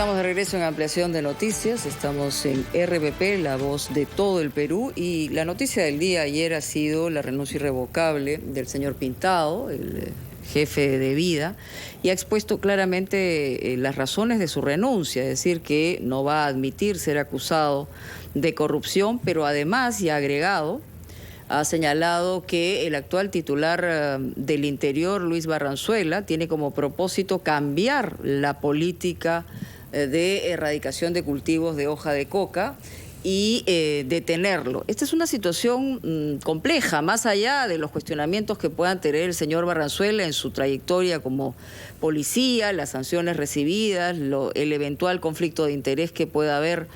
Estamos de regreso en Ampliación de Noticias, estamos en RPP, la voz de todo el Perú, y la noticia del día ayer ha sido la renuncia irrevocable del señor Pintado, el jefe de Vida, y ha expuesto claramente las razones de su renuncia, es decir, que no va a admitir ser acusado de corrupción, pero además, y ha agregado, ha señalado que el actual titular del Interior, Luis Barranzuela, tiene como propósito cambiar la política de erradicación de cultivos de hoja de coca y detenerlo. Esta es una situación compleja, más allá de los cuestionamientos que puedan tener el señor Barranzuela en su trayectoria como policía, las sanciones recibidas, el eventual conflicto de interés que pueda haber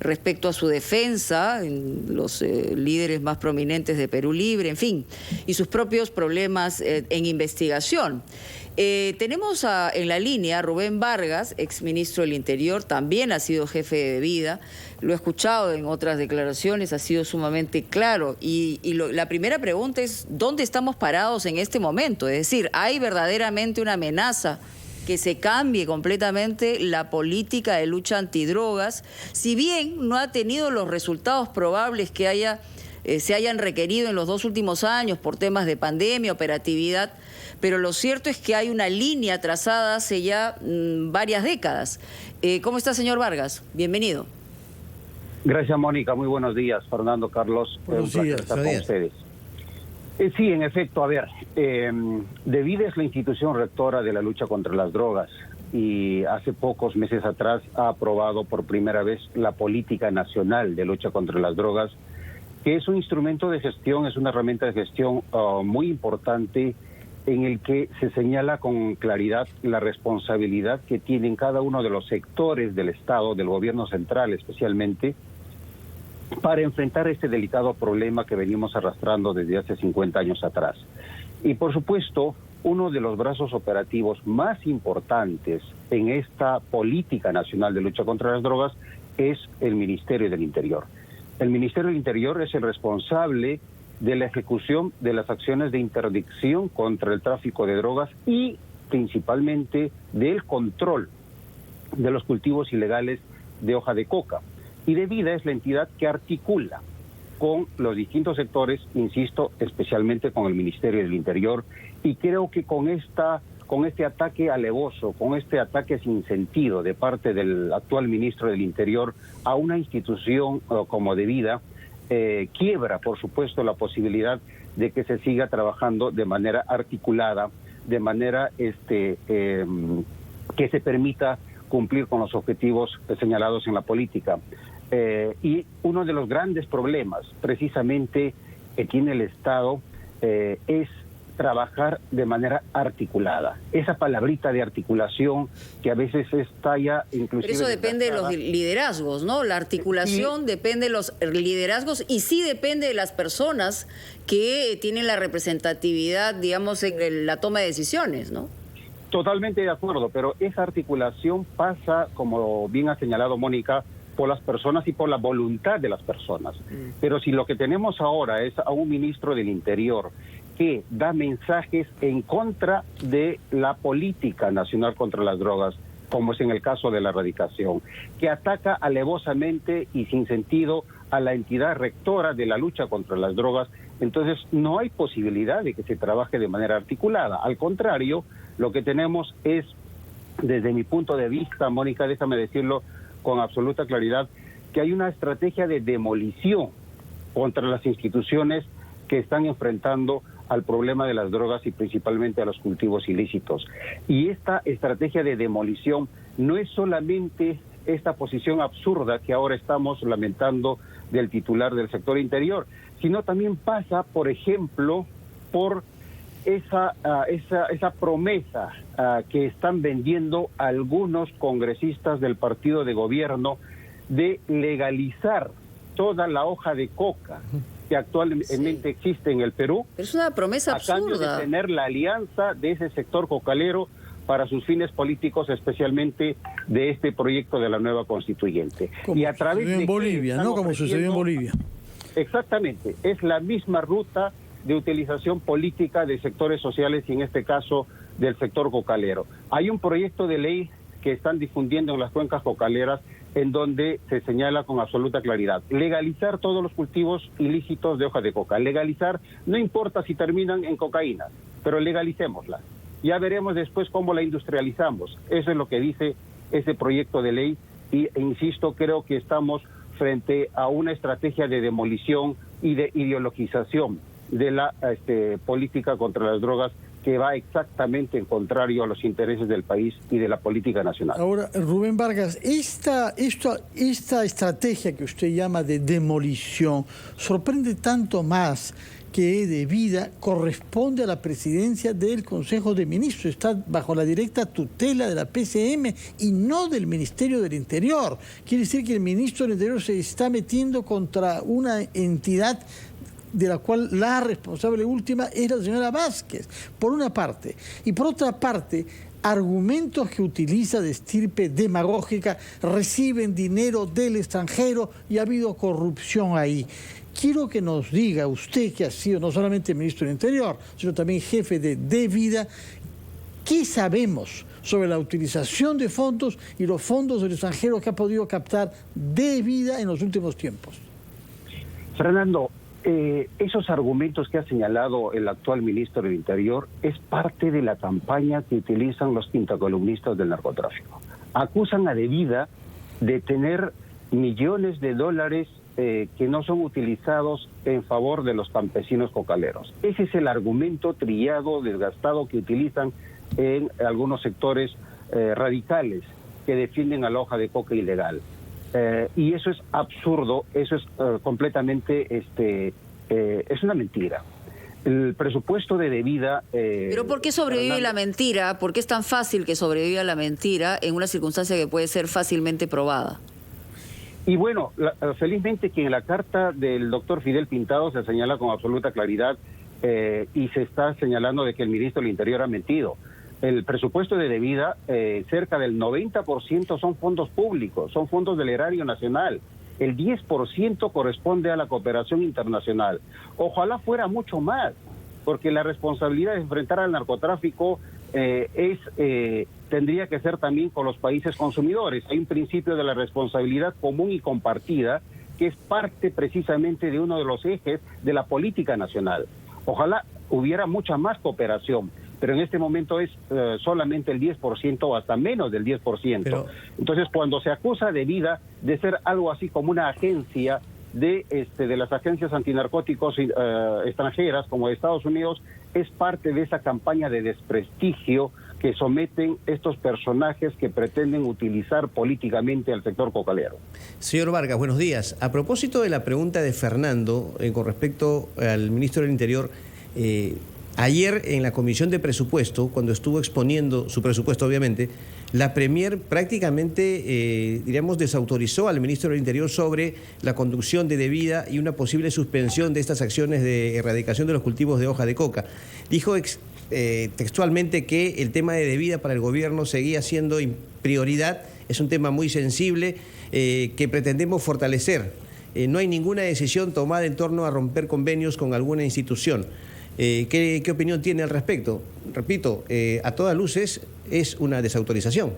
respecto a su defensa, en los líderes más prominentes de Perú Libre, en fin, y sus propios problemas en investigación. Tenemos en la línea a Rubén Vargas, exministro del Interior, también ha sido jefe de Vida, lo he escuchado en otras declaraciones, ha sido sumamente claro. La primera pregunta es, ¿dónde estamos parados en este momento? Es decir, ¿hay verdaderamente una amenaza que se cambie completamente la política de lucha antidrogas, si bien no ha tenido los resultados probables que se hayan requerido en los 2 últimos años por temas de pandemia, operatividad, pero lo cierto es que hay una línea trazada hace ya varias décadas. ¿Cómo está, señor Vargas? Bienvenido. Gracias, Mónica. Muy buenos días, Fernando, Carlos. Buenos días, estar con ustedes. Sí, en efecto, a ver, DeVida es la institución rectora de la lucha contra las drogas y hace pocos meses atrás ha aprobado por primera vez la Política Nacional de Lucha contra las Drogas, que es un instrumento de gestión, es una herramienta de gestión muy importante en el que se señala con claridad la responsabilidad que tienen cada uno de los sectores del Estado, del gobierno central especialmente, para enfrentar este delicado problema que venimos arrastrando desde hace 50 años atrás. Y por supuesto, uno de los brazos operativos más importantes en esta política nacional de lucha contra las drogas es el Ministerio del Interior. El Ministerio del Interior es el responsable de la ejecución de las acciones de interdicción contra el tráfico de drogas y principalmente del control de los cultivos ilegales de hoja de coca. Y DeVida es la entidad que articula con los distintos sectores, insisto, especialmente con el Ministerio del Interior, y creo que con este ataque alevoso, con este ataque sin sentido de parte del actual ministro del Interior a una institución como DeVida, quiebra, por supuesto, la posibilidad de que se siga trabajando de manera articulada, de manera que se permita cumplir con los objetivos señalados en la política. Y uno de los grandes problemas, precisamente, que tiene el Estado es trabajar de manera articulada. Esa palabrita de articulación que a veces estalla inclusive... Pero eso depende de los liderazgos, ¿no? La articulación depende de los liderazgos y sí depende de las personas que tienen la representatividad, digamos, en la toma de decisiones, ¿no? Totalmente de acuerdo, pero esa articulación pasa, como bien ha señalado Mónica, por las personas y por la voluntad de las personas. Pero si lo que tenemos ahora es a un ministro del Interior que da mensajes en contra de la política nacional contra las drogas, como es en el caso de la erradicación, que ataca alevosamente y sin sentido a la entidad rectora de la lucha contra las drogas, entonces no hay posibilidad de que se trabaje de manera articulada. Al contrario, lo que tenemos es, desde mi punto de vista, Mónica, déjame decirlo con absoluta claridad, que hay una estrategia de demolición contra las instituciones que están enfrentando al problema de las drogas y principalmente a los cultivos ilícitos. Y esta estrategia de demolición no es solamente esta posición absurda que ahora estamos lamentando del titular del sector interior, sino también pasa, por ejemplo, por esa promesa que están vendiendo algunos congresistas del partido de gobierno de legalizar toda la hoja de coca que actualmente existe en el Perú. Pero es una promesa absurda. A cambio de tener la alianza de ese sector cocalero para sus fines políticos, especialmente de este proyecto de la nueva constituyente. Como y a través de en Bolivia, ¿no? Como sucedió en Bolivia. Exactamente, es la misma ruta de utilización política de sectores sociales y en este caso del sector cocalero. Hay un proyecto de ley que están difundiendo en las cuencas cocaleras, en donde se señala con absoluta claridad: legalizar todos los cultivos ilícitos de hoja de coca. Legalizar, no importa si terminan en cocaína, pero legalicémosla. Ya veremos después cómo la industrializamos. Eso es lo que dice ese proyecto de ley e insisto, creo que estamos frente a una estrategia de demolición y de ideologización de la política contra las drogas, que va exactamente en contrario a los intereses del país y de la política nacional. Ahora, Rubén Vargas, esta estrategia que usted llama de demolición sorprende tanto más que De Vida corresponde a la presidencia del Consejo de Ministros, está bajo la directa tutela de la PCM y no del Ministerio del Interior. Quiere decir que el ministro del Interior se está metiendo contra una entidad de la cual la responsable última es la señora Vázquez, por una parte. Y por otra parte, argumentos que utiliza de estirpe demagógica, reciben dinero del extranjero y ha habido corrupción ahí. Quiero que nos diga usted, que ha sido no solamente ministro del Interior, sino también jefe de Vida, ¿qué sabemos sobre la utilización de fondos y los fondos del extranjero que ha podido captar De Vida en los últimos tiempos? Fernando, esos argumentos que ha señalado el actual ministro del Interior es parte de la campaña que utilizan los quintacolumnistas del narcotráfico. Acusan a De Vida de tener millones de dólares que no son utilizados en favor de los campesinos cocaleros. Ese es el argumento trillado, desgastado, que utilizan en algunos sectores radicales que defienden a la hoja de coca ilegal. Y eso es absurdo, eso es completamente, es una mentira. El presupuesto de Vida... ¿Pero por qué sobrevive la mentira? ¿Por qué es tan fácil que sobreviva la mentira en una circunstancia que puede ser fácilmente probada? Y bueno, felizmente que en la carta del doctor Fidel Pintado se señala con absoluta claridad y se está señalando de que el ministro del Interior ha mentido. El presupuesto de Vida, cerca del 90% son fondos públicos, son fondos del erario nacional. El 10% corresponde a la cooperación internacional. Ojalá fuera mucho más, porque la responsabilidad de enfrentar al narcotráfico tendría que ser también con los países consumidores. Hay un principio de la responsabilidad común y compartida que es parte precisamente de uno de los ejes de la política nacional. Ojalá hubiera mucha más cooperación, pero en este momento es solamente el 10% o hasta menos del 10%. Entonces, cuando se acusa de Vida de ser algo así como una agencia de las agencias antinarcóticos extranjeras como de Estados Unidos, es parte de esa campaña de desprestigio que someten estos personajes que pretenden utilizar políticamente al sector cocalero. Señor Vargas, buenos días. A propósito de la pregunta de Fernando con respecto al ministro del Interior, ayer en la Comisión de Presupuesto, cuando estuvo exponiendo su presupuesto, obviamente, la Premier prácticamente, diríamos, desautorizó al ministro del Interior sobre la conducción de Vida y una posible suspensión de estas acciones de erradicación de los cultivos de hoja de coca. Dijo textualmente que el tema de Vida para el gobierno seguía siendo prioridad, es un tema muy sensible que pretendemos fortalecer. No hay ninguna decisión tomada en torno a romper convenios con alguna institución. ¿Qué opinión tiene al respecto? Repito, a todas luces es una desautorización.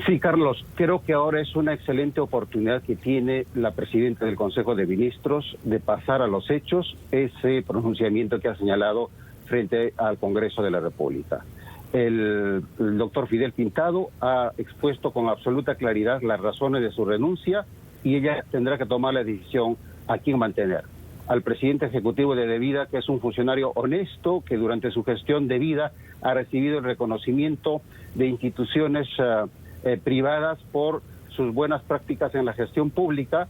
Sí, Carlos, creo que ahora es una excelente oportunidad que tiene la presidenta del Consejo de Ministros de pasar a los hechos ese pronunciamiento que ha señalado frente al Congreso de la República. El doctor Fidel Pintado ha expuesto con absoluta claridad las razones de su renuncia y ella tendrá que tomar la decisión a quién mantener. Al presidente ejecutivo de Vida, que es un funcionario honesto, que durante su gestión de Vida ha recibido el reconocimiento de instituciones privadas por sus buenas prácticas en la gestión pública,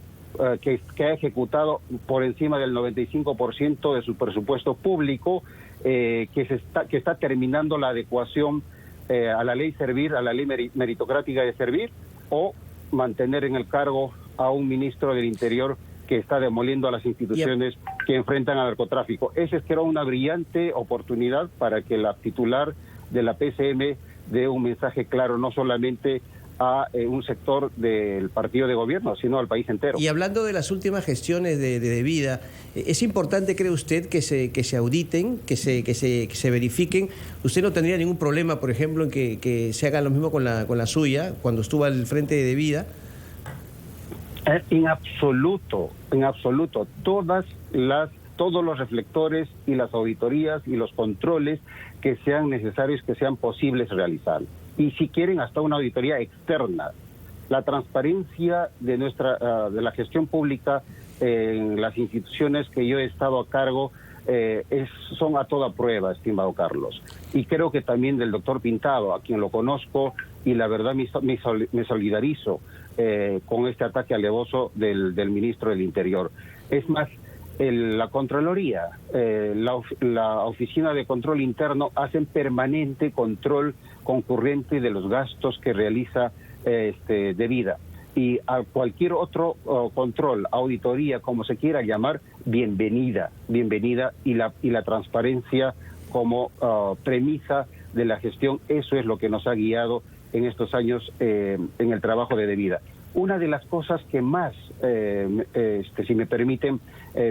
que ha ejecutado por encima del 95% de su presupuesto público, que está terminando la adecuación a la ley Servir, a la ley meritocrática de Servir, o mantener en el cargo a un ministro del Interior que está demoliendo a las instituciones que enfrentan al narcotráfico. Esa es que era una brillante oportunidad para que la titular de la PCM dé un mensaje claro, no solamente a un sector del partido de gobierno, sino al país entero. Y hablando de las últimas gestiones de vida, ¿es importante, cree usted, que se auditen, que se verifiquen? ¿Usted no tendría ningún problema, por ejemplo, en que se haga lo mismo con la suya, cuando estuvo al frente de vida? En absoluto, todos los reflectores y las auditorías y los controles que sean necesarios, que sean posibles realizar. Y si quieren, hasta una auditoría externa. La transparencia de la gestión pública en las instituciones que yo he estado a cargo son a toda prueba, estimado Carlos. Y creo que también del doctor Pintado, a quien lo conozco, y la verdad me solidarizo con este ataque alevoso del ministro del Interior. Es más, la Contraloría, la Oficina de Control Interno hacen permanente control concurrente de los gastos que realiza de vida. Y a cualquier otro control, auditoría, como se quiera llamar, bienvenida, y la transparencia como premisa de la gestión, eso es lo que nos ha guiado en estos años en el trabajo de vida. Una de las cosas que más, si me permiten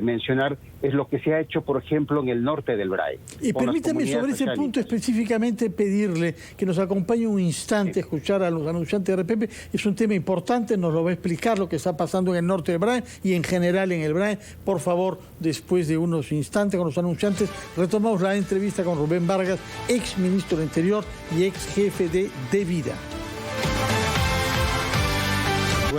mencionar, es lo que se ha hecho, por ejemplo, en el norte del BRAE. Y permítame sobre ese punto específicamente pedirle que nos acompañe un instante a escuchar a los anunciantes de RPP. Es un tema importante, nos lo va a explicar lo que está pasando en el norte del BRAE y en general en el BRAE. Por favor, después de unos instantes con los anunciantes, retomamos la entrevista con Rubén Vargas, ex ministro del Interior y ex jefe de Vida.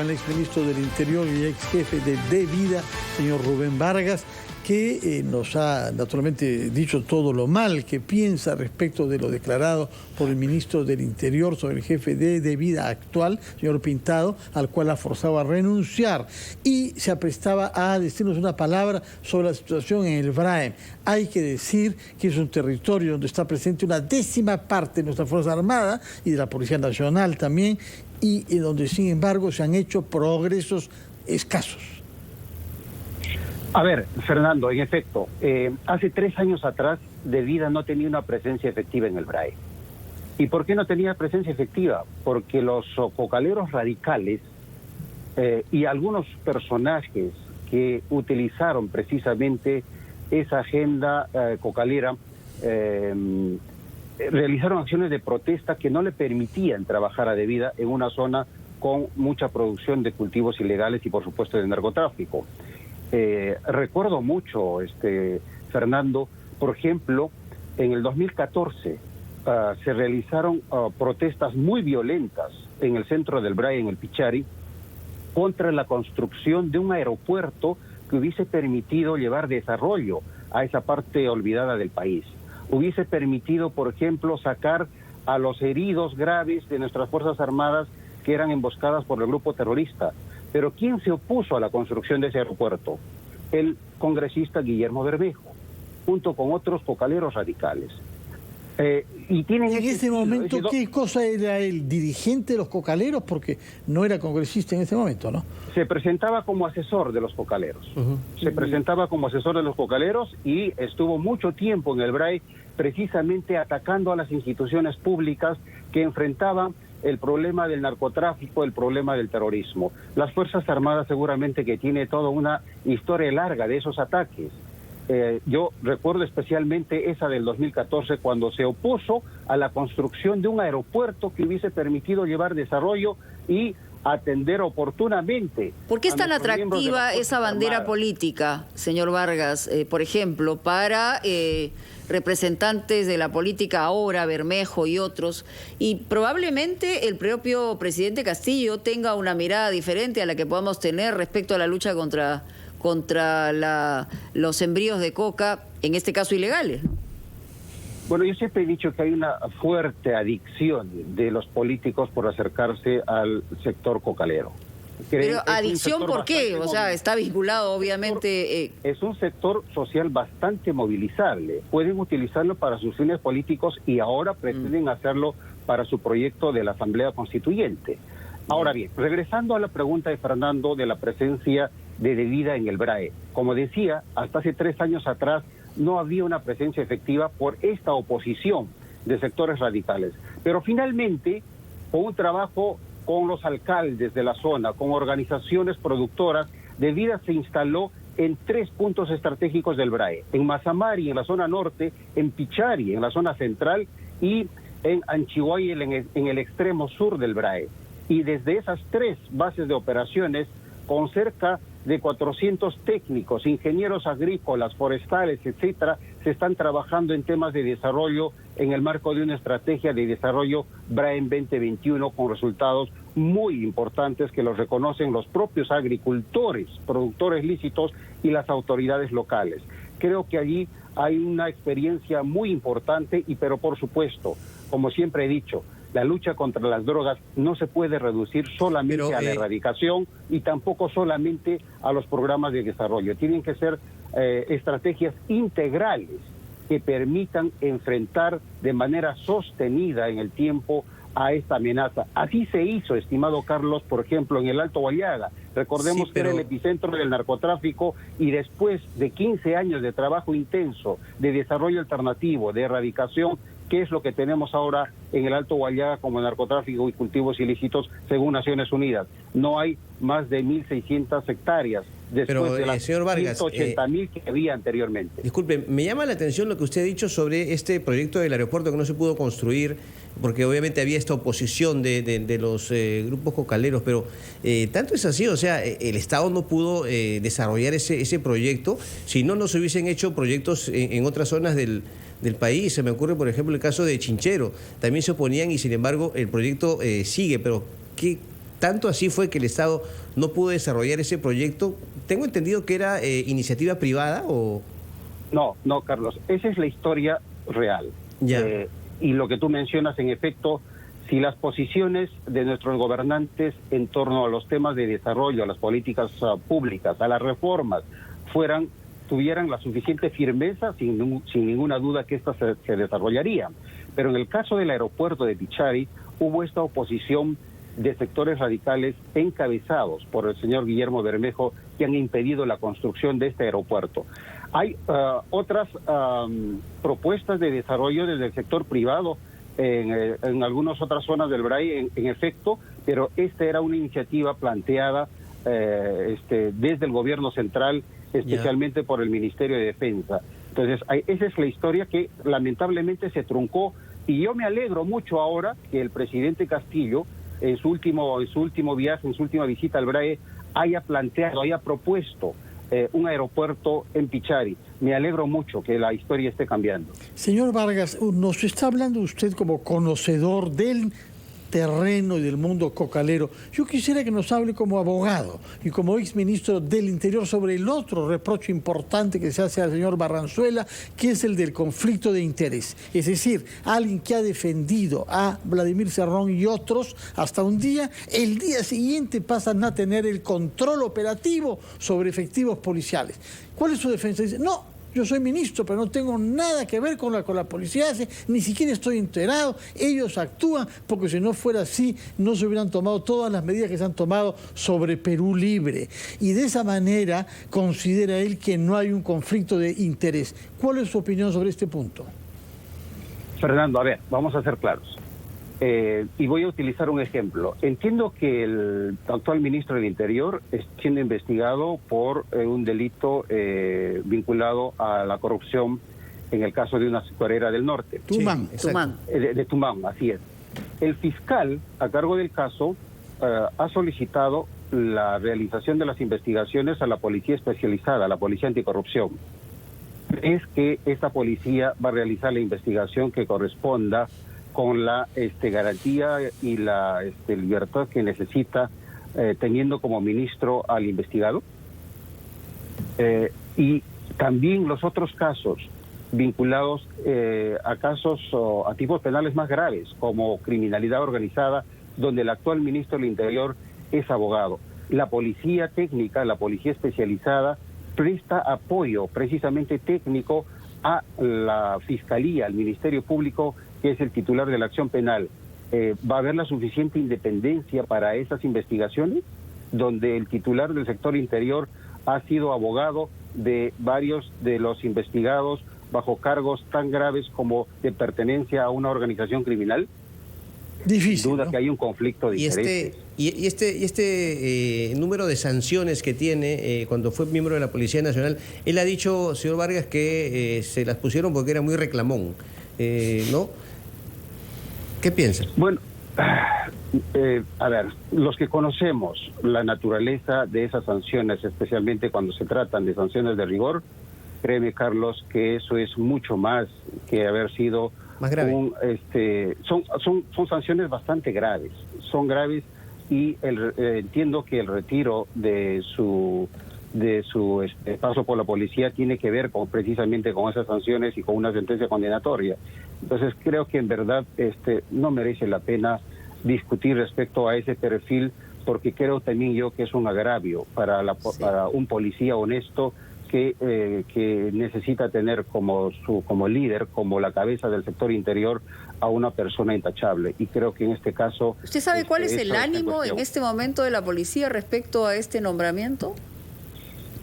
El exministro del Interior y ex jefe de Vida, señor Rubén Vargas, que nos ha naturalmente dicho todo lo mal que piensa respecto de lo declarado por el ministro del Interior sobre el jefe de Vida actual, señor Pintado, al cual ha forzado a renunciar, y se aprestaba a decirnos una palabra sobre la situación en el BRAE. Hay que decir que es un territorio donde está presente una 10ª parte de nuestra Fuerza Armada y de la Policía Nacional también, y en donde, sin embargo, se han hecho progresos escasos. A ver, Fernando, en efecto, hace 3 años atrás, de Vida no tenía una presencia efectiva en el BRAE. ¿Y por qué no tenía presencia efectiva? Porque los cocaleros radicales y algunos personajes que utilizaron precisamente esa agenda cocalera realizaron acciones de protesta que no le permitían trabajar a de Vida en una zona con mucha producción de cultivos ilegales y, por supuesto, de narcotráfico. Recuerdo mucho, Fernando, por ejemplo, en el 2014 se realizaron protestas muy violentas en el centro del BRAE, en el Pichari, contra la construcción de un aeropuerto que hubiese permitido llevar desarrollo a esa parte olvidada del país. Hubiese permitido, por ejemplo, sacar a los heridos graves de nuestras Fuerzas Armadas que eran emboscadas por el grupo terrorista. Pero ¿quién se opuso a la construcción de ese aeropuerto? El congresista Guillermo Bermejo, junto con otros cocaleros radicales. Y tienen en ese momento, ¿qué cosa era el dirigente de los cocaleros? Porque no era congresista en ese momento, ¿no? Se presentaba como asesor de los cocaleros. Se presentaba como asesor de los cocaleros y estuvo mucho tiempo en el BRAE precisamente atacando a las instituciones públicas que enfrentaban el problema del narcotráfico, el problema del terrorismo. Las Fuerzas Armadas seguramente que tiene toda una historia larga de esos ataques. Yo recuerdo especialmente esa del 2014, cuando se opuso a la construcción de un aeropuerto que hubiese permitido llevar desarrollo y atender oportunamente. ¿Por qué es tan atractiva esa bandera política, señor Vargas, por ejemplo, para representantes de la política ahora, Bermejo y otros, y probablemente el propio presidente Castillo tenga una mirada diferente a la que podamos tener respecto a la lucha contra los sembríos de coca, en este caso ilegales, ¿no? Bueno, yo siempre he dicho que hay una fuerte adicción de los políticos por acercarse al sector cocalero. Pero adicción, ¿por qué? O sea, está vinculado obviamente... Es un sector social bastante movilizable. Pueden utilizarlo para sus fines políticos y ahora pretenden hacerlo para su proyecto de la Asamblea Constituyente. Ahora bien, regresando a la pregunta de Fernando de la presencia de Vida en el BRAE. Como decía, hasta hace 3 años atrás no había una presencia efectiva por esta oposición de sectores radicales. Pero finalmente, con un trabajo con los alcaldes de la zona, con organizaciones productoras, De Vida se instaló en 3 puntos estratégicos del BRAE, en Mazamari, en la zona norte, en Pichari, en la zona central, y en Anchihuay, en el extremo sur del BRAE. Y desde esas 3 bases de operaciones, con cerca de 400 técnicos, ingenieros agrícolas, forestales, etcétera, se están trabajando en temas de desarrollo en el marco de una estrategia de desarrollo BRAEN 2021 con resultados muy importantes que los reconocen los propios agricultores, productores lícitos y las autoridades locales. Creo que allí hay una experiencia muy importante pero por supuesto, como siempre he dicho, la lucha contra las drogas no se puede reducir solamente a la erradicación y tampoco solamente a los programas de desarrollo. Tienen que ser estrategias integrales que permitan enfrentar de manera sostenida en el tiempo a esta amenaza. Así se hizo, estimado Carlos, por ejemplo, en el Alto Guayaga. Recordemos que era el epicentro del narcotráfico y después de 15 años de trabajo intenso, de desarrollo alternativo, de erradicación, ¿qué es lo que tenemos ahora en el Alto Guayaga como narcotráfico y cultivos ilícitos según Naciones Unidas? No hay más de 1.600 hectáreas después de las señor Vargas, 180.000 que había anteriormente. Disculpe, me llama la atención lo que usted ha dicho sobre este proyecto del aeropuerto que no se pudo construir, porque obviamente había esta oposición de los grupos cocaleros, pero tanto es así, o sea, el Estado no pudo desarrollar ese proyecto, si no se hubiesen hecho proyectos en otras zonas del país. Se me ocurre, por ejemplo, el caso de Chinchero. También se oponían y, sin embargo, el proyecto sigue. Pero ¿qué tanto así fue que el Estado no pudo desarrollar ese proyecto? Tengo entendido que era iniciativa privada o... No, Carlos. Esa es la historia real. Ya. Y lo que tú mencionas, en efecto, si las posiciones de nuestros gobernantes en torno a los temas de desarrollo, a las políticas públicas, a las reformas, tuvieran la suficiente firmeza, sin ninguna duda que éstas se desarrollarían. Pero en el caso del aeropuerto de Pichari, hubo esta oposición de sectores radicales encabezados por el señor Guillermo Bermejo, que han impedido la construcción de este aeropuerto. Hay otras propuestas de desarrollo desde el sector privado en algunas otras zonas del BRAE, en efecto, pero esta era una iniciativa planteada desde el gobierno central, especialmente por el Ministerio de Defensa. Entonces, esa es la historia que lamentablemente se truncó, y yo me alegro mucho ahora que el presidente Castillo, en su último viaje, en su última visita al BRAE, haya propuesto un aeropuerto en Pichari. Me alegro mucho que la historia esté cambiando. Señor Vargas, nos está hablando usted como conocedor del terreno y del mundo cocalero. Yo quisiera que nos hable como abogado y como exministro del Interior sobre el otro reproche importante que se hace al señor Barranzuela, que es el del conflicto de interés. Es decir, alguien que ha defendido a Vladimir Cerrón y otros hasta un día, el día siguiente pasan a tener el control operativo sobre efectivos policiales. ¿Cuál es su defensa? Dice, no, yo soy ministro, pero no tengo nada que ver con la policía, ni siquiera estoy enterado, ellos actúan, porque si no fuera así, no se hubieran tomado todas las medidas que se han tomado sobre Perú Libre. Y de esa manera considera él que no hay un conflicto de interés. ¿Cuál es su opinión sobre este punto? Fernando, a ver, vamos a ser claros. Y voy a utilizar un ejemplo. Entiendo que el actual ministro del Interior es siendo investigado por un delito vinculado a la corrupción en el caso de una azucarera del norte. Tumán. De Tumán, así es. El fiscal, a cargo del caso, ha solicitado la realización de las investigaciones a la policía especializada, a la policía anticorrupción. Es que esta policía va a realizar la investigación que corresponda con la garantía y la libertad que necesita, teniendo como ministro al investigado. Y también los otros casos vinculados a tipos penales más graves, como criminalidad organizada, donde el actual ministro del Interior es abogado. La policía técnica, la policía especializada, presta apoyo precisamente técnico a la Fiscalía, al Ministerio Público, que es el titular de la acción penal. ¿Va a haber la suficiente independencia para esas investigaciones? Donde el titular del sector interior ha sido abogado de varios de los investigados bajo cargos tan graves como de pertenencia a una organización criminal. Difícil, sin duda ¿no? que hay un conflicto de intereses. Y este número de sanciones que tiene cuando fue miembro de la Policía Nacional, él ha dicho, señor Vargas, que se las pusieron porque era muy reclamón, ¿no? ¿Qué piensa? Bueno, a ver, los que conocemos la naturaleza de esas sanciones, especialmente cuando se tratan de sanciones de rigor, créeme, Carlos, que eso es mucho más que haber sido más grave. Son sanciones bastante graves, son graves, y entiendo que el retiro de su paso por la policía tiene que ver precisamente con esas sanciones y con una sentencia condenatoria. Entonces creo que en verdad no merece la pena discutir respecto a ese perfil, porque creo también yo que es un agravio para un policía honesto que necesita tener como líder, como la cabeza del sector interior, a una persona intachable. Y creo que en este caso... ¿Usted sabe cuál es el ánimo en este momento de la policía respecto a este nombramiento?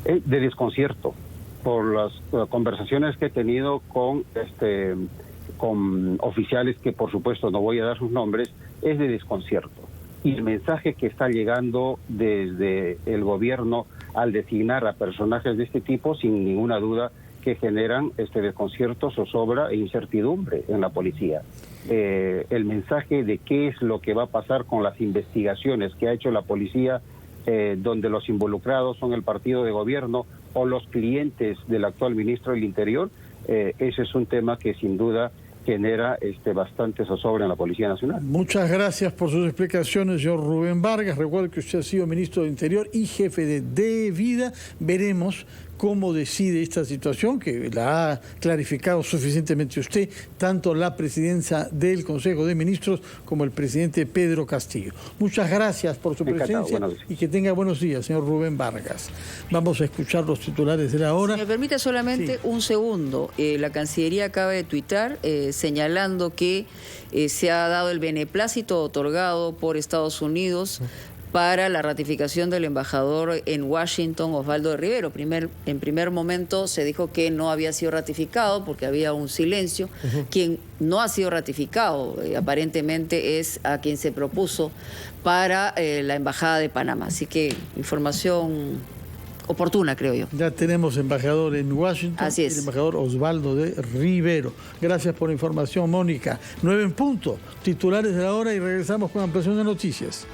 De desconcierto, por las conversaciones que he tenido con oficiales, que por supuesto no voy a dar sus nombres, es de desconcierto. Y el mensaje que está llegando desde el gobierno al designar a personajes de este tipo, sin ninguna duda que generan desconcierto, zozobra e incertidumbre en la policía. El mensaje de qué es lo que va a pasar con las investigaciones que ha hecho la policía, donde los involucrados son el partido de gobierno o los clientes del actual ministro del Interior, ese es un tema que sin duda genera bastante zozobra en la Policía Nacional. Muchas gracias por sus explicaciones, señor Rubén Vargas. Recuerdo que usted ha sido ministro del Interior y jefe de Vida. Veremos cómo decide esta situación, que la ha clarificado suficientemente usted, tanto la presidencia del Consejo de Ministros como el presidente Pedro Castillo. Muchas gracias por su presencia y que tenga buenos días, señor Rubén Vargas. Vamos a escuchar los titulares de la hora. Si me permite solamente un segundo. La Cancillería acaba de tuitar señalando que se ha dado el beneplácito otorgado por Estados Unidos para la ratificación del embajador en Washington, Osvaldo de Rivero. En primer momento se dijo que no había sido ratificado porque había un silencio. Quien no ha sido ratificado aparentemente es a quien se propuso para la Embajada de Panamá. Así que información oportuna, creo yo. Ya tenemos embajador en Washington. Así es. El embajador Osvaldo de Rivero. Gracias por la información, Mónica. 9 en punto. Titulares de la hora y regresamos con ampliación de noticias.